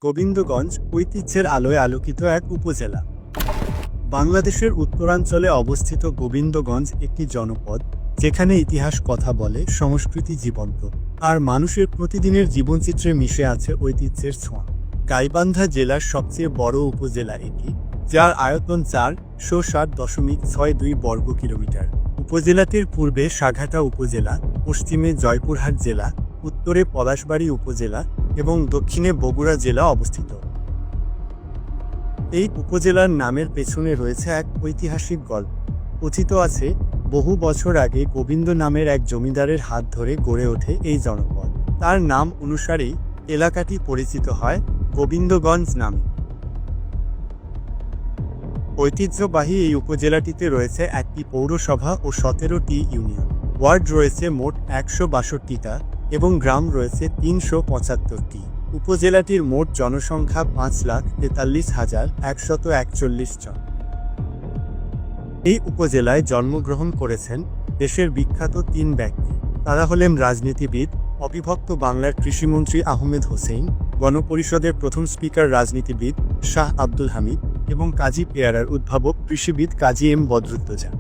গোবিন্দগঞ্জ ঐতিহ্যের আলোয় আলোকিত এক উপজেলা। বাংলাদেশের উত্তরাঞ্চলে অবস্থিত গোবিন্দগঞ্জ একটি জনপদ, যেখানে ইতিহাস কথা বলে, সংস্কৃতি জীবন্ত, আর মানুষের প্রতিদিনের জীবনচিত্রে মিশে আছে ঐতিহ্যের ছোঁয়া। গাইবান্ধা জেলার সবচেয়ে বড় উপজেলা এটি, যার আয়তন 407.62 বর্গ কিলোমিটার। উপজেলাটির পূর্বে সাঘাটা উপজেলা, পশ্চিমে জয়পুরহাট জেলা, উত্তরে পলাশবাড়ী উপজেলা এবং দক্ষিণে বগুড়া জেলা অবস্থিত। এই উপজেলার নামের পেছনে রয়েছে এক ঐতিহাসিক গল্প। কথিত আছে, বহু বছর আগে গোবিন্দ নামের এক জমিদারের হাত ধরে গড়ে ওঠে এই জনপদ। তার নাম অনুসারেই এলাকাটি পরিচিত হয় গোবিন্দগঞ্জ নামে। ঐতিহ্যবাহী এই উপজেলাটিতে রয়েছে একটি পৌরসভা ও 17টি ইউনিয়ন। ওয়ার্ড রয়েছে মোট 162টা এবং গ্রাম রয়েছে 375টি। উপজেলাটির মোট জনসংখ্যা 5,43,141 জন। এই উপজেলায় জন্মগ্রহণ করেছেন দেশের বিখ্যাত 3 ব্যক্তি। তারা হলেন রাজনীতিবিদ, অবিভক্ত বাংলার কৃষিমন্ত্রী আহমেদ হোসেন, গণপরিষদের প্রথম স্পিকার রাজনীতিবিদ শাহ আব্দুল হামিদ এবং কাজী পেয়ারার উদ্ভাবক কৃষিবিদ কাজী এম বদরুদ্দোজা।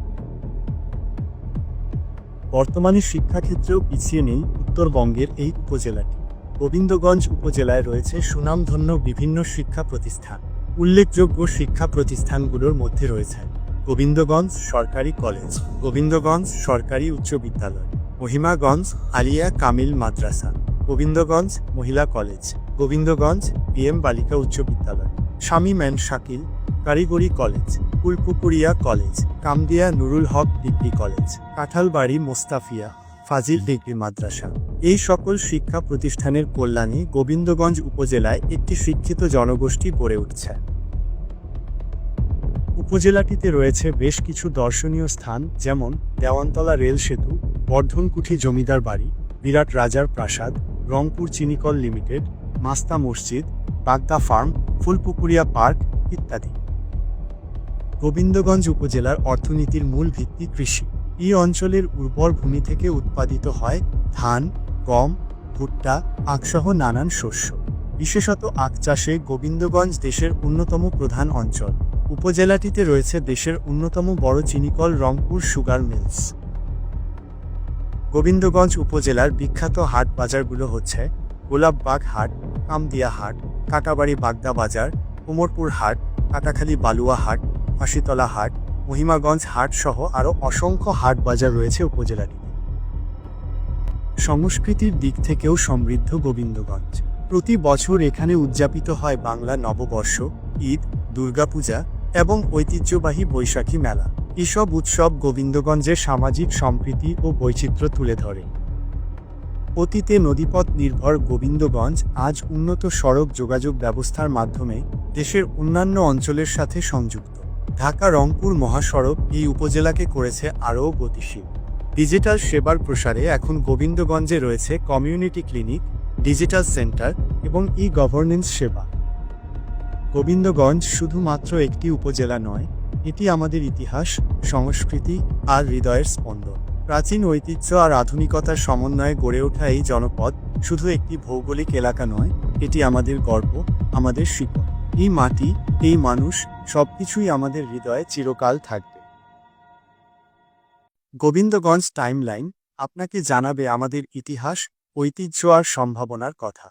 বর্তমানে শিক্ষাক্ষেত্রেও পিছিয়ে নেই উত্তরবঙ্গের এই উপজেলাটি। গোবিন্দগঞ্জ উপজেলায় রয়েছে সুনামধন্য বিভিন্ন শিক্ষা প্রতিষ্ঠান। উল্লেখযোগ্য শিক্ষা প্রতিষ্ঠানগুলোর মধ্যে রয়েছে গোবিন্দগঞ্জ সরকারি কলেজ, গোবিন্দগঞ্জ সরকারি উচ্চ বিদ্যালয়, মহিমাগঞ্জ আলিয়া কামিল মাদ্রাসা, গোবিন্দগঞ্জ মহিলা কলেজ, গোবিন্দগঞ্জ বিএম বালিকা উচ্চ বিদ্যালয়, শামীম অ্যান্ড শাকিল কারিগরি কলেজ, ফুলপুকুরিয়া কলেজ, কামদিয়া নুরুল হক ডিগ্রি কলেজ, কাঁঠালবাড়ি মোস্তাফিয়া ফাজিল ডিগ্রি মাদ্রাসা। এই সকল শিক্ষা প্রতিষ্ঠানের কল্যাণে গোবিন্দগঞ্জ উপজেলায় একটি শিক্ষিত জনগোষ্ঠী গড়ে উঠছে। উপজেলাটিতে রয়েছে বেশ কিছু দর্শনীয় স্থান, যেমন দেওয়ানতলা রেল সেতু, বর্ধনকুঠি জমিদার বাড়ি, বিরাট রাজার প্রাসাদ, রংপুর চিনিকল লিমিটেড, মাস্তা মসজিদ, বাগদা ফার্ম, ফুলপুকুরিয়া পার্ক ইত্যাদি। গোবিন্দগঞ্জ উপজেলার অর্থনীতির মূল ভিত্তি কৃষি। এই অঞ্চলের উর্বর ভূমি থেকে উৎপাদিত হয় ধান, গম, ভুট্টা, আখসহ নানান শস্য। বিশেষত আখ চাষে গোবিন্দগঞ্জ দেশের অন্যতম প্রধান অঞ্চল। উপজেলাটিতে রয়েছে দেশের অন্যতম বড় চিনিকল রংপুর সুগার মিলস। গোবিন্দগঞ্জ উপজেলার বিখ্যাত হাট বাজারগুলো হচ্ছে গোলাপবাগ হাট, কামদিয়া হাট, কাটাবাড়ি বাগদা বাজার, কোমরপুর হাট, কাটাখালী বালুয়া হাট, ফাঁসিতলা হাট, মহিমাগঞ্জ হাট সহ আরও অসংখ্য হাট বাজার রয়েছে উপজেলাটিতে। সংস্কৃতির দিক থেকেও সমৃদ্ধ গোবিন্দগঞ্জ। প্রতি বছর এখানে উদযাপিত হয় বাংলা নববর্ষ, ঈদ, দুর্গাপূজা এবং ঐতিহ্যবাহী বৈশাখী মেলা। এসব উৎসব গোবিন্দগঞ্জের সামাজিক সম্প্রীতি ও বৈচিত্র্য তুলে ধরে। অতীতে নদীপথ নির্ভর গোবিন্দগঞ্জ আজ উন্নত সড়ক যোগাযোগ ব্যবস্থার মাধ্যমে দেশের অন্যান্য অঞ্চলের সাথে সংযুক্ত। ঢাকা রংপুর মহাসড়ক এই উপজেলাকে করেছে আরও গতিশীল। ডিজিটাল সেবার প্রসারে এখন গোবিন্দগঞ্জে রয়েছে কমিউনিটি ক্লিনিক, ডিজিটাল সেন্টার এবং ই-গভর্নেন্স সেবা। গোবিন্দগঞ্জ শুধুমাত্র একটি উপজেলা নয়, এটি আমাদের ইতিহাস, সংস্কৃতি আর হৃদয়ের স্পন্দন। প্রাচীন ঐতিহ্য আর আধুনিকতার সমন্বয়ে গড়ে ওঠা এই জনপদ শুধু একটি ভৌগোলিক এলাকা নয়, এটি আমাদের গর্ব, আমাদের শিকড়। এই মাটি, এই মানুষ, সবকিছুই আমাদের হৃদয়ে চিরকাল থাকবে। গোবিন্দগঞ্জ টাইমলাইন আপনাকে জানাবে আমাদের ইতিহাস, ঐতিহ্য আর সম্ভাবনার কথা।